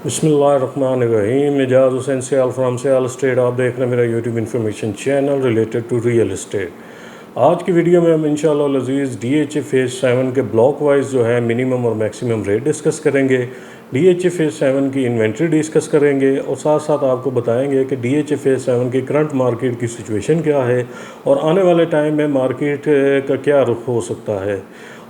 बिस्मिल्लाहिर्रहमानिर्रहीम। Ejaz Hussain Sial from Sial estate. आप देख रहे हैं मेरा YouTube information channel related to real estate. आज की वीडियो में हम इंशाअल्लाह लजीज़ DHA फेज़ 7 के ब्लॉक वाइज जो है मिनिमम और मैक्सिमम रेट डिस्कस करेंगे। DHA फेज़ 7 की इन्वेंट्री डिस्कस करेंगे और साथ साथ आपको बताएंगे कि DHA फेज़ 7 की करंट मार्केट की सिचुएशन क्या है और आने वाले टाइम में मार्केट का क्या रुख हो सकता है।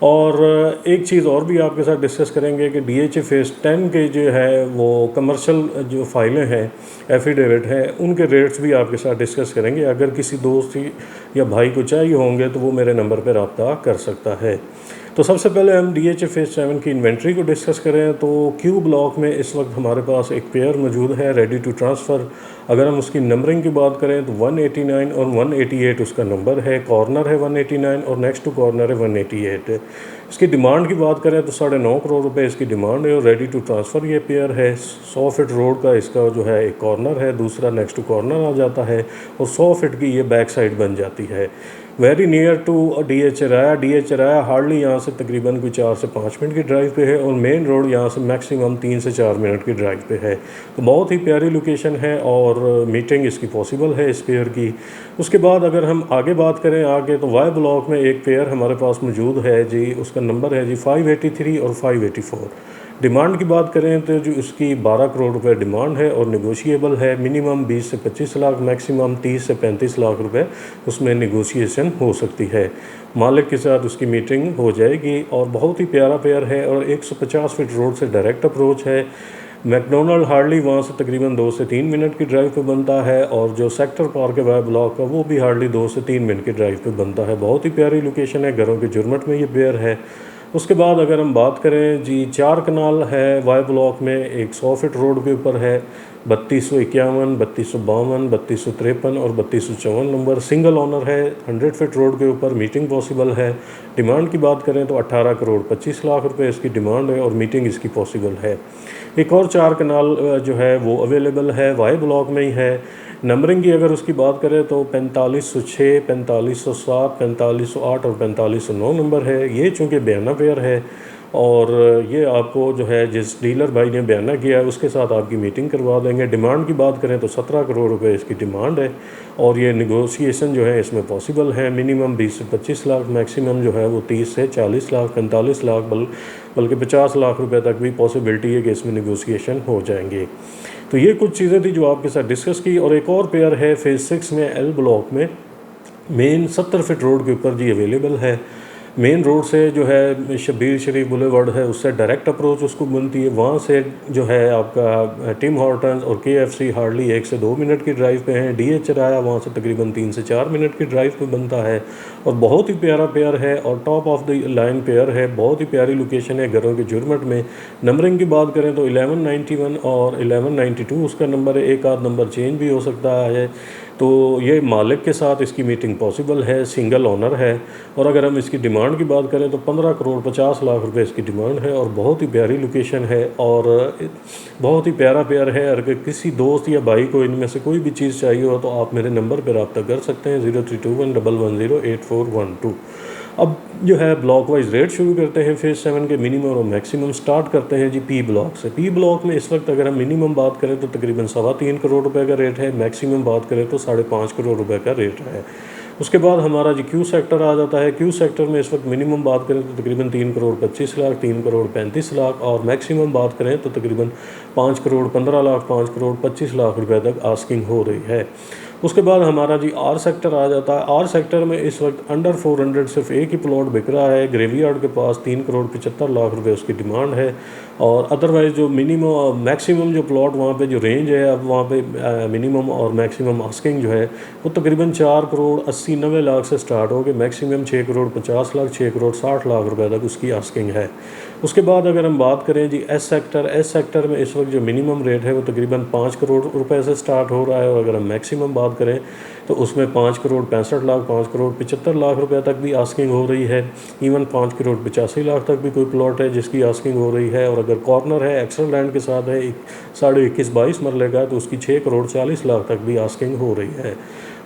और एक चीज़ और भी आपके साथ डिस्कस करेंगे कि DHA फेज़ 10 के जो है वो कमर्शियल जो फाइलें हैं एफिडेविट हैं उनके रेट्स भी आपके साथ डिस्कस करेंगे। अगर किसी दोस्त या भाई को चाहिए होंगे तो वो मेरे नंबर पर रब्ता कर सकता है। तो सबसे पहले हम DHA फेज़ 7 की इन्वेंट्री को डिस्कस करें तो क्यू ब्लॉक में इस वक्त हमारे पास एक पेयर मौजूद है रेडी टू ट्रांसफ़र। अगर हम उसकी नंबरिंग की बात करें तो 189 और 188 उसका नंबर है, कॉर्नर है 189 और नेक्स्ट टू कॉर्नर है 188। इसकी डिमांड की बात करें तो 9.5 करोड़ रुपए इसकी डिमांड है और रेडी टू ट्रांसफ़र ये पेयर है। 100 फीट रोड का इसका जो है एक कॉर्नर है, दूसरा नेक्स्ट टू कॉर्नर आ जाता है और 100 फीट की ये बैक साइड बन जाती है। Very near to DHA Raya hardly यहाँ से तकरीबन कोई 4 से 5 मिनट की ड्राइव पे है और मेन रोड यहाँ से मैक्सिमम 3 से 4 मिनट की ड्राइव पे है। तो बहुत ही प्यारी लोकेशन है और मीटिंग इसकी पॉसिबल है इस पेयर की। उसके बाद अगर हम आगे बात करें आगे तो वाई ब्लॉक में एक पेयर हमारे पास मौजूद है जी, उसका नंबर है जी 583 और 584। डिमांड की बात करें तो जो इसकी 12 करोड़ रुपए डिमांड है और नेगोशिएबल है। मिनिमम 20 से 25 लाख, मैक्सिमम 30 से 35 लाख रुपए उसमें नेगोशिएशन हो सकती है। मालिक के साथ उसकी मीटिंग हो जाएगी और बहुत ही प्यारा पेयर है और 150 फीट रोड से डायरेक्ट अप्रोच है। मैकडोनल्ड हार्डली वहाँ से तकरीबन 2 से 3 मिनट की ड्राइव पे बनता है और जो सेक्टर पार्क है वाई ब्लॉक का वो भी हार्डली 2 से 3 मिनट की ड्राइव पे बनता है। बहुत ही प्यारी लोकेशन है, घरों के जुर्मट में ये पेयर है। उसके बाद अगर हम बात करें जी 4 कनाल है वाई ब्लॉक में, एक 100 फीट रोड के ऊपर है। 3251, 3252, 3253 और 3254 नंबर सिंगल ओनर है। 100 फीट रोड के ऊपर मीटिंग पॉसिबल है। डिमांड की बात करें तो 18 करोड़ 25 लाख रुपए इसकी डिमांड है और मीटिंग इसकी पॉसिबल है। एक और 4 कनाल जो है वो अवेलेबल है वाई ब्लॉक में ही है। नंबरिंग की अगर उसकी बात करें तो 4506, 4507, 4508 और 4509 नंबर है। ये चूँकि बयाना पेयर है और ये आपको जो है जिस डीलर भाई ने बयाना किया है उसके साथ आपकी मीटिंग करवा देंगे। डिमांड की बात करें तो 17 करोड़ रुपए इसकी डिमांड है और ये नेगोशिएशन जो है इसमें पॉसिबल है। मिनिमम 20 से 25 लाख, मैक्सिमम जो है वो 30 से 40 लाख, 45 लाख बल्कि 50 लाख रुपए तक भी पॉसिबिलिटी है कि इसमें नेगोशिएशन हो जाएंगे। तो ये कुछ चीज़ें थी जो आपके साथ डिस्कस की। और एक और पेयर है फेज़ 6 में एल ब्लॉक में, मेन 70 फीट रोड के ऊपर जी अवेलेबल है। मेन रोड से जो है शब्बीर शरीफ बुलेवार्ड है उससे डायरेक्ट अप्रोच उसको बनती है। वहाँ से जो है आपका टिम हॉर्टन्स और KFC हार्डली 1 से 2 मिनट की ड्राइव पे हैं। DHA राया वहाँ से तकरीबन 3 से 4 मिनट की ड्राइव पे बनता है और बहुत ही प्यारा पेयर है और top of the line pair है। बहुत ही प्यारी लोकेशन है घरों के जुर्मट में। नंबरिंग की बात करें तो 1191 और 1192 उसका नंबर है। एक आध नंबर चेंज भी हो सकता है। तो ये मालिक के साथ इसकी मीटिंग पॉसिबल है, सिंगल ओनर है। और अगर हम इसकी डिमांड की बात करें तो 15 करोड़ 50 लाख रुपए इसकी डिमांड है और बहुत ही प्यारी लोकेशन है और बहुत ही प्यारा पेयर है। अगर किसी दोस्त या भाई को इनमें से कोई भी चीज़ चाहिए हो तो आप मेरे नंबर पर रब्ता कर सकते हैं 03211108 अब जो है ब्लॉक वाइज रेट शुरू करते हैं फेज़ 7 के मिनिमम और मैक्सिमम। स्टार्ट करते हैं जी पी ब्लॉक से। पी ब्लॉक में इस वक्त अगर हम मिनिमम बात करें तो तकरीबन 3.25 करोड़ रुपए का रेट है, मैक्सिमम बात करें तो 5.5 करोड़ रुपए का रेट है। उसके बाद हमारा जी क्यू सेक्टर आ जाता है। क्यू सेक्टर में इस वक्त मिनिमम बात करें तो तकरीबन 3 करोड़ 25 लाख, 3 करोड़ 35 लाख और मैक्सिमम बात करें तो तकरीबन 5 करोड़ 15 लाख, 5 करोड़ 25 लाख रुपए तक आस्किंग हो रही है। उसके बाद हमारा जी आर सेक्टर आ जाता है। आर सेक्टर में इस वक्त अंडर 400 सिर्फ एक ही प्लॉट बिक रहा है। ग्रेवयार्ड के पास 3 करोड़ 75 लाख रुपए उसकी डिमांड है और अदरवाइज़ जो मिनिमम मैक्सिमम जो प्लॉट वहाँ पे जो रेंज है अब वहाँ पे मिनिमम और मैक्सिमम आस्किंग जो है वो तकरीबन 4 करोड़ 80-90 लाख से स्टार्ट हो गए। मैक्सिमम 6 करोड़ 50 लाख, 6 करोड़ 60 लाख रुपए तक उसकी आस्किंग है। उसके बाद अगर हम बात करें जी एस सेक्टर में इस वक्त जो मिनिमम रेट है वो तकरीबन 5 करोड़ रुपए से स्टार्ट हो रहा है और अगर हम मैक्सिमम बात करें तो उसमें 5 करोड़ 65 लाख, 5 करोड़ 75 लाख रुपए तक भी आस्किंग हो रही है। इवन 5 करोड़ 85 लाख तक भी कोई प्लॉट है जिसकी आस्किंग हो रही है और अगर कॉर्नर है एक्स्ट्रा लैंड के साथ है 21.5 मरले का तो उसकी 6 करोड़ 40 लाख तक भी आस्किंग हो रही है।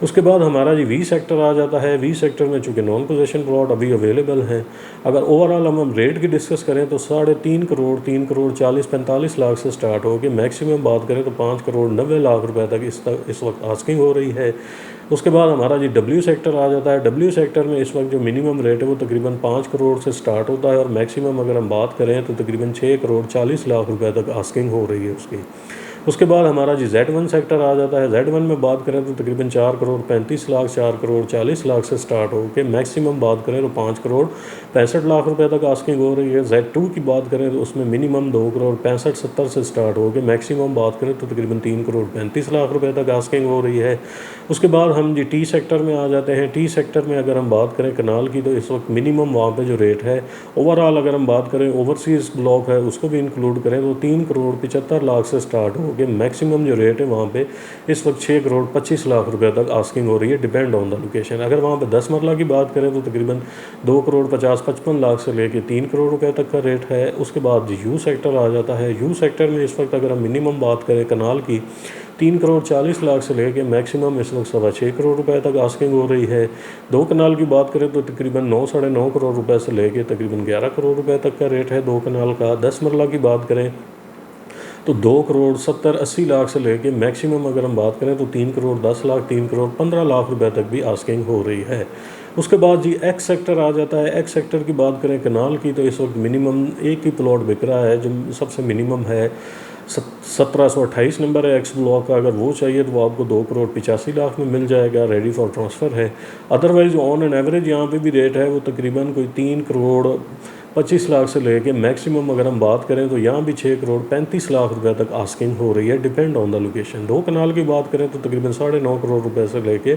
उसके बाद हमारा जी वी सेक्टर आ जाता है। वी सेक्टर में चूँकि नॉन पोजेशन प्लॉट अभी अवेलेबल हैं, अगर ओवरऑल हम रेट की डिस्कस करें तो 3.5 करोड़ 3 करोड़ 40-45 लाख से स्टार्ट हो के मैक्सिमम बात करें तो 5 करोड़ 90 लाख रुपए तक इस वक्त आस्किंग हो रही है। उसके बाद हमारा जी डब्ल्यू सेक्टर आ जाता है। डब्ल्यू सेक्टर में इस वक्त जो मिनिमम रेट है वो तकरीबन 5 करोड़ से स्टार्ट होता है और मैक्सिमम अगर हम बात करें तो तकरीबन 6 करोड़ 40 लाख रुपए तक आस्किंग हो रही है उसकी। उसके बाद हमारा जी Z1 सेक्टर आ जाता है। Z1 में बात करें तो तकरीबन 4 करोड़ 35 लाख 4 करोड़ 40 लाख से स्टार्ट हो के मैक्सिमम बात करें तो 5 करोड़ 65 लाख रुपए तक आस्किंग हो रही है। Z2 की बात करें तो उसमें मिनिमम 2 करोड़ 65-70 से स्टार्ट हो के मैक्सिमम बात करें तो तकरीबन 3 करोड़ 35 लाख रुपए तक आस्किंग हो रही है। उसके बाद हम जी टी सेक्टर में आ जाते हैं। टी सेक्टर में अगर हम बात करें कनाल की तो इस वक्त मिनिमम वहाँ पे जो रेट है ओवरऑल अगर हम बात करें ओवरसीज़ ब्लॉक है उसको भी इंक्लूड करें तो 3 करोड़ 75 लाख से स्टार्ट हो के मैक्सिमम जो रेट है वहाँ पे इस वक्त 6 करोड़ 25 लाख रुपए तक आस्किंग हो रही है, डिपेंड ऑन द लोकेशन। अगर वहाँ पे 10 मरला की बात करें तो तकरीबन 2 करोड़ 50-55 लाख से लेके 3 करोड़ रुपए तक का रेट है। उसके बाद यू सेक्टर आ जाता है। यू सेक्टर में इस वक्त अगर हम मिनिमम बात करें कनाल की 3 करोड़ 40 लाख से लेके मैक्सिमम इस वक्त 6.25 करोड़ रुपए तक आस्किंग हो रही है। 2 कनाल की बात करें तो तकरीबन 9-9.5 करोड़ रुपए से लेके तकरीबन 11 करोड़ रुपए तक का रेट है 2 कनाल का। 10 मरला की बात करें तो 2 करोड़ 70-80 लाख से लेके मैक्सिमम अगर हम बात करें तो 3 करोड़ 10 लाख 3 करोड़ 15 लाख रुपए तक भी आस्किंग हो रही है। उसके बाद जी एक्स सेक्टर आ जाता है। एक्स सेक्टर की बात करें कनाल की तो इस वक्त मिनिमम एक ही प्लॉट बिक रहा है जो सबसे मिनिमम है 1728 नंबर है एक्स ब्लॉक का। अगर वो चाहिए तो वो आपको 2 करोड़ 85 लाख में मिल जाएगा, रेडी फॉर ट्रांसफ़र है। अदरवाइज ऑन एन एवरेज यहाँ पे भी रेट है वो तकरीबन कोई 3 करोड़ 25 लाख से लेके मैक्सिमम अगर हम बात करें तो यहाँ भी 6 करोड़ 35 लाख रुपए तक आस्किंग हो रही है, डिपेंड ऑन द लोकेशन। 2 कनाल की बात करें तो तकरीबन 9.5 करोड़ रुपए से लेके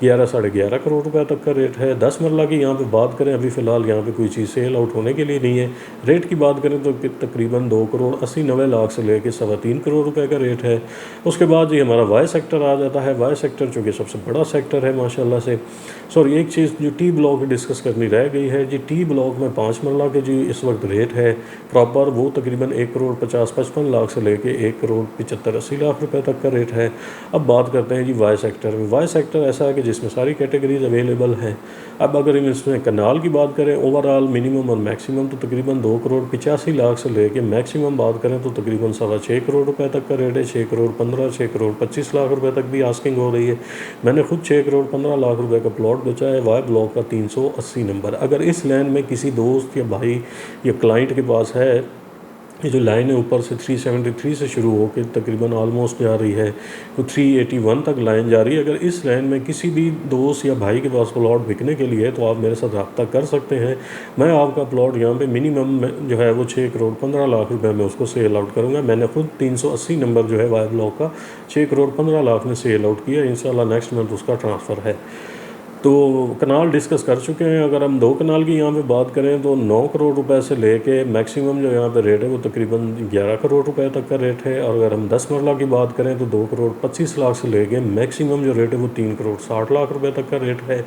11-11.5 करोड़ रुपए तक का रेट है। 10 मरला की यहाँ पे बात करें अभी फ़िलहाल यहाँ पे कोई चीज़ सेल आउट होने के लिए नहीं है। रेट की बात करें तो तकरीबन 2 करोड़ 80-90 लाख से लेके 3.25 करोड़ रुपए का रेट है। उसके बाद ये हमारा वाई सेक्टर आ जाता है। वाई सेक्टर चूँकि सबसे बड़ा सेक्टर है माशाल्लाह से। सॉरी, एक चीज़ जो टी ब्लॉक डिस्कस करनी रह गई है जी, टी ब्लॉक में 5 मरला के जी इस वक्त रेट है प्रॉपर वो तकरीबन 1 करोड़ 50-55 लाख से लेके 1 करोड़ 75-80 लाख रुपए तक का रेट है। अब बात करते हैं जी वाई सेक्टर में। वाई सेक्टर ऐसा है कि जिसमें सारी कैटेगरीज अवेलेबल हैं। अब अगर हम इसमें कनाल की बात करें ओवरऑल मिनिमम और मैक्सिमम तो तकरीबन 2 करोड़ 85 लाख से लेके मैक्सिमम बात करें तो तकरीबन 6.25 करोड़ रुपए तक का रेट है। 6 करोड़ 15 6 करोड़ 25 लाख रुपए तक भी आस्किंग हो रही है। मैंने खुद 6 करोड़ 15 लाख रुपए का प्लॉट बेचा है वाई ब्लॉक का 380 नंबर। अगर इस लाइन में किसी दोस्त या भाई या क्लाइंट के पास है, ये जो लाइन है ऊपर से 373 से शुरू होकर तकरीबन ऑलमोस्ट जा रही है तो 381 तक लाइन जा रही है। अगर इस लाइन में किसी भी दोस्त या भाई के पास प्लॉट बिकने के लिए है तो आप मेरे साथ रब्ता कर सकते हैं। मैं आपका प्लॉट यहाँ पे मिनिमम जो है वो 6 करोड़ 15 लाख रुपए में उसको सेल आउट करूँगा। मैंने खुद 380 नंबर जो है वाई ब्लॉक का 6 करोड़ 15 लाख में सेल आउट किया। इंशाल्लाह नेक्स्ट मंथ उसका ट्रांसफ़र है। तो कनाल डिस्कस कर चुके हैं। अगर हम 2 कनाल की यहाँ पे बात करें तो 9 करोड़ रुपए से लेके मैक्सिमम जो यहाँ पे रेट है वो तकरीबन 11 करोड़ रुपए तक का रेट है। और अगर हम 10 मरला की बात करें तो 2 करोड़ 25 लाख से लेके मैक्सिमम जो रेट है वो 3 करोड़ 60 लाख रुपए तक का रेट है।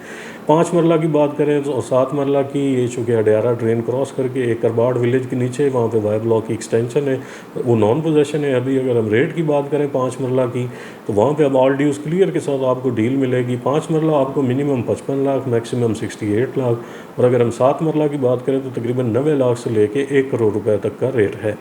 5 मरला की बात करें तो 7 मरला की ये चूँकि अडियारा ड्रेन क्रॉस करके एक करबाड़ विलेज के नीचे वहाँ पे वाई ब्लॉक की एक्सटेंशन है, वो नॉन पोजेशन है अभी। अगर हम रेट की बात करें 5 मरला की तो वहाँ पे अब ऑल ड्यूज़ क्लियर के साथ आपको डील मिलेगी। 5 मरला आपको मिनिमम 55 लाख मैक्सिमम 68 लाख। और अगर हम 7 मरला की बात करें तो तकरीबन 90 लाख से लेके 1 करोड़ रुपए तक का रेट है।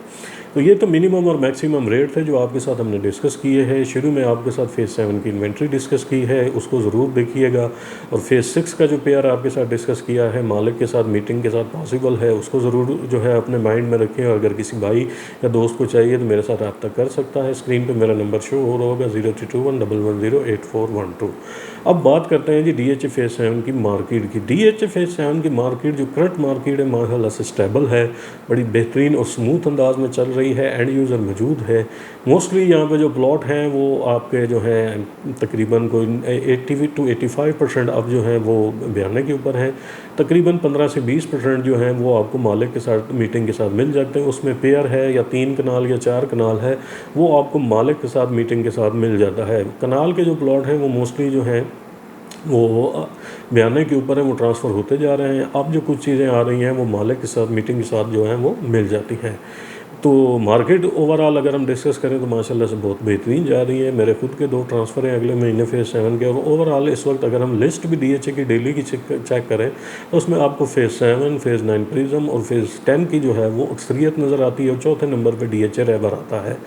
तो ये तो मिनिमम और मैक्सिमम रेट थे जो आपके साथ हमने डिस्कस किए हैं। शुरू में आपके साथ फेज़ 7 की इन्वेंट्री डिस्कस की है, उसको ज़रूर देखिएगा। और फेज़ 6 का जो पेयर आपके साथ डिस्कस किया है मालिक के साथ मीटिंग के साथ पॉसिबल है, उसको ज़रूर जो है अपने माइंड में रखें। और अगर किसी भाई या दोस्त को चाहिए तो मेरे साथ रब्ता कर सकता है। स्क्रीन पर मेरा नंबर शो हो रहा होगा 032111088412। अब बात करते हैं जी DHA फेज़ 7 की मार्केट की। DHA फेज़ 7 की मार्केट जो करंट मार्केट है माशाल्लाह से स्टेबल है, बड़ी बेहतरीन और स्मूथ अंदाज में चल रही है। एंड यूज़र मौजूद है। मोस्टली यहाँ पे जो प्लॉट हैं वो आपके जो हैं तकरीबन कोई 80 to 85% अब जो हैं वो बयाने के ऊपर हैं। तकरीबन 15 से 20% जो हैं वो आपको मालिक के साथ मीटिंग के साथ मिल जाते हैं। उसमें पेयर है या 3 कनाल या 4 कनाल है वो आपको मालिक के साथ मीटिंग के साथ मिल जाता है। कनाल के जो प्लॉट हैं वो मोस्टली जो हैं वो बयाने के ऊपर है, वो ट्रांसफ़र होते जा रहे हैं। अब जो कुछ चीज़ें आ रही हैं वो मालिक के साथ मीटिंग के साथ जो हैं वो मिल जाती हैं। तो मार्केट ओवरऑल अगर हम डिस्कस करें तो माशाल्लाह से बहुत बेहतरीन जा रही है। मेरे खुद के 2 ट्रांसफ़र हैं अगले महीने फेज़ 7 के, और ओवरऑल इस वक्त अगर हम लिस्ट भी DHA की डेली की चेक करें तो उसमें आपको फेज़ 7, फेज़ 9 प्रिज्म और फेज़ 10 की जो है वो अक्सरियत नज़र आती है, और चौथे नंबर पर DHA रहबर आता है।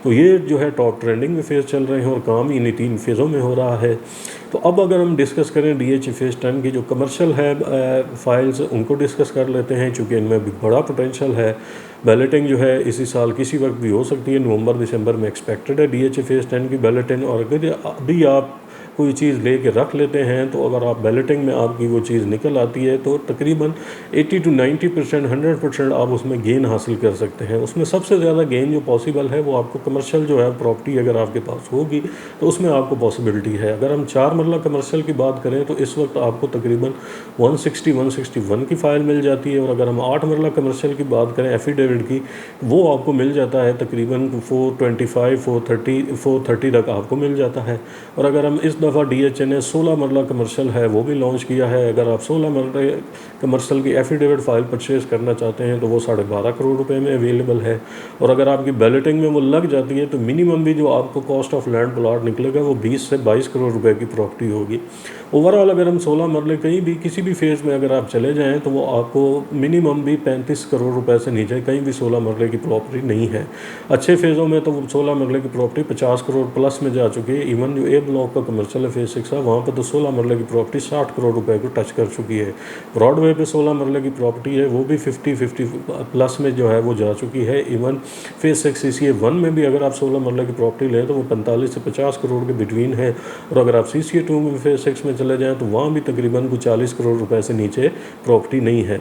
तो ये जो है टॉप ट्रेंडिंग में फेज़ चल रहे हैं और काम इन्हीं 3 फेज़ों में हो रहा है। तो अब अगर हम डिस्कस करें DHA फेज़ 10 की जो कमर्शियल है फाइल्स, उनको डिस्कस कर लेते हैं, चूँकि इनमें भी बड़ा पोटेंशियल है। बैलेटिंग जो है इसी साल किसी वक्त भी हो सकती है, नवंबर दिसंबर में एक्सपेक्टेड है DHA फेज़ 10 की बैलेटिंग। और अगर अभी आप कोई चीज़ लेके रख लेते हैं तो अगर आप बैलेटिंग में आपकी वो चीज़ निकल आती है तो तकरीबन 80 to 90%, 100% आप उसमें गेन हासिल कर सकते हैं। उसमें सबसे ज़्यादा गेन जो पॉसिबल है वो आपको कमर्शियल जो है प्रॉपर्टी अगर आपके पास होगी तो उसमें आपको पॉसिबिलिटी है। अगर हम 4 मरला कमर्शियल की बात करें तो इस वक्त आपको तकरीबन 161 की फ़ाइल मिल जाती है, और अगर हम 8 मरला कमर्शियल की बात करें एफिडेविट की, वो आपको मिल जाता है तकरीबन 425, 430 तक आपको मिल जाता है। और अगर हम इस दफ़ा DHA ने 16 मरला कमर्शियल है वो भी लॉन्च किया है। अगर आप 16 मरला कमर्शियल की एफिडेविट फ़ाइल परचेज़ करना चाहते हैं तो वो 12.5 करोड़ रुपए में अवेलेबल है। और अगर आपकी बैलेटिंग में वो लग जाती है तो मिनिमम भी जो आपको कॉस्ट ऑफ लैंड प्लॉट निकलेगा वो 20 से 22 करोड़ रुपए की प्रॉपर्टी होगी। ओवरऑल अगर हम 16 मरले कहीं भी किसी भी फेज़ में अगर आप चले जाएँ तो वो आपको मिनिमम भी 35 करोड़ रुपए से नीचे कहीं भी 16 मरले की प्रॉपर्टी नहीं है। अच्छे फेज़ों में तो 16 मरले की प्रॉपर्टी 50 करोड़ प्लस में जा चुकी है। इवन जो A ब्लॉक का कमर्शियल फेज़ 6 है वहाँ पर तो 16 मरले की प्रॉपर्टी 60 करोड़ रुपए को टच कर चुकी है। ब्रॉडवे पे 16 मरले की प्रॉपर्टी है वो भी 50 प्लस में जो है वो जा चुकी है। इवन फेज़ 6 CCA 1 में भी अगर आप 16 मरले की प्रॉपर्टी लें तो वो 45 से 50 करोड़ के बिटवीन है। और अगर आप CCA 2 में फेज़ 6 में चले जाएँ तो वहाँ भी तकरीबन कुछ 40 करोड़ रुपए से नीचे प्रॉपर्टी नहीं है।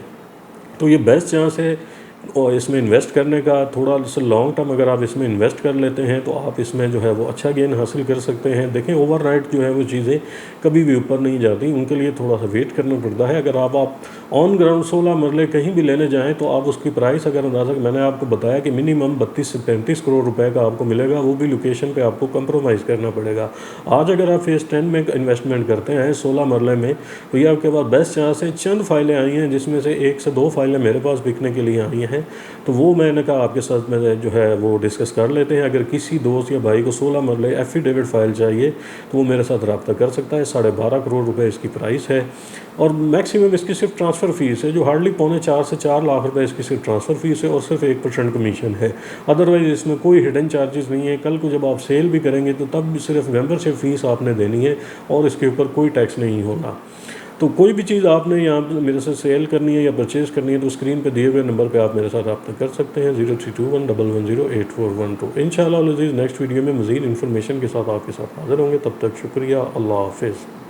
तो ये बेस्ट चांस है और इसमें इन्वेस्ट करने का। थोड़ा सा लॉन्ग टर्म अगर आप इसमें इन्वेस्ट कर लेते हैं तो आप इसमें जो है वो अच्छा गेन हासिल कर सकते हैं। देखें ओवरनाइट जो है वो चीज़ें कभी भी ऊपर नहीं जाती, उनके लिए थोड़ा सा वेट करना पड़ता है। अगर आप ऑन ग्राउंड 16 मरले कहीं भी लेने जाएं तो आप उसकी प्राइस अगर अंदाज़ा, मैंने आपको बताया कि मिनिमम 32 से 35 करोड़ रुपए का आपको मिलेगा, वो भी लोकेशन पे आपको कंप्रोमाइज़ करना पड़ेगा। आज अगर आप फेज़ 10 में इन्वेस्टमेंट करते हैं 16 मरले में तो ये आपके पास बेस्ट चांस है। चंद फाइलें आई हैं जिसमें से 1 से 2 फाइलें मेरे पास बिकने के लिए आई हैं, तो वो मैंने कहा आपके साथ में जो है वो डिस्कस कर लेते हैं। अगर किसी दोस्त या भाई को 16 मरले एफिडेविट फाइल चाहिए तो वो मेरे साथ रब्ता कर सकता है। 12.5 करोड़ रुपए इसकी प्राइस है और मैक्सिमम इसकी सिर्फ ट्रांसफ़र फ़ीस है जो हार्डली 3.25 से 4 लाख रुपए इसकी सिर्फ ट्रांसफ़र फ़ीस है और सिर्फ 1% कमीशन है। अदरवाइज़ इसमें कोई हिडन चार्जेस नहीं है। कल को जब आप सेल भी करेंगे तो तब सिर्फ मेंबरशिप फ़ीस आपने देनी है और इसके ऊपर कोई टैक्स नहीं होगा। तो कोई भी चीज़ आपने यहाँ पर मेरे से सेल करनी है या परचेज़ करनी है तो स्क्रीन पे दिए हुए नंबर पे आप मेरे साथ रब्ता कर सकते हैं 0321110841। इंशाअल्लाह अज़ीज़ नेक्स्ट वीडियो में मज़ीद इन्फॉर्मेशन के साथ आपके साथ हाज़िर होंगे। तब तक शुक्रिया, अल्लाह हाफ़िज़।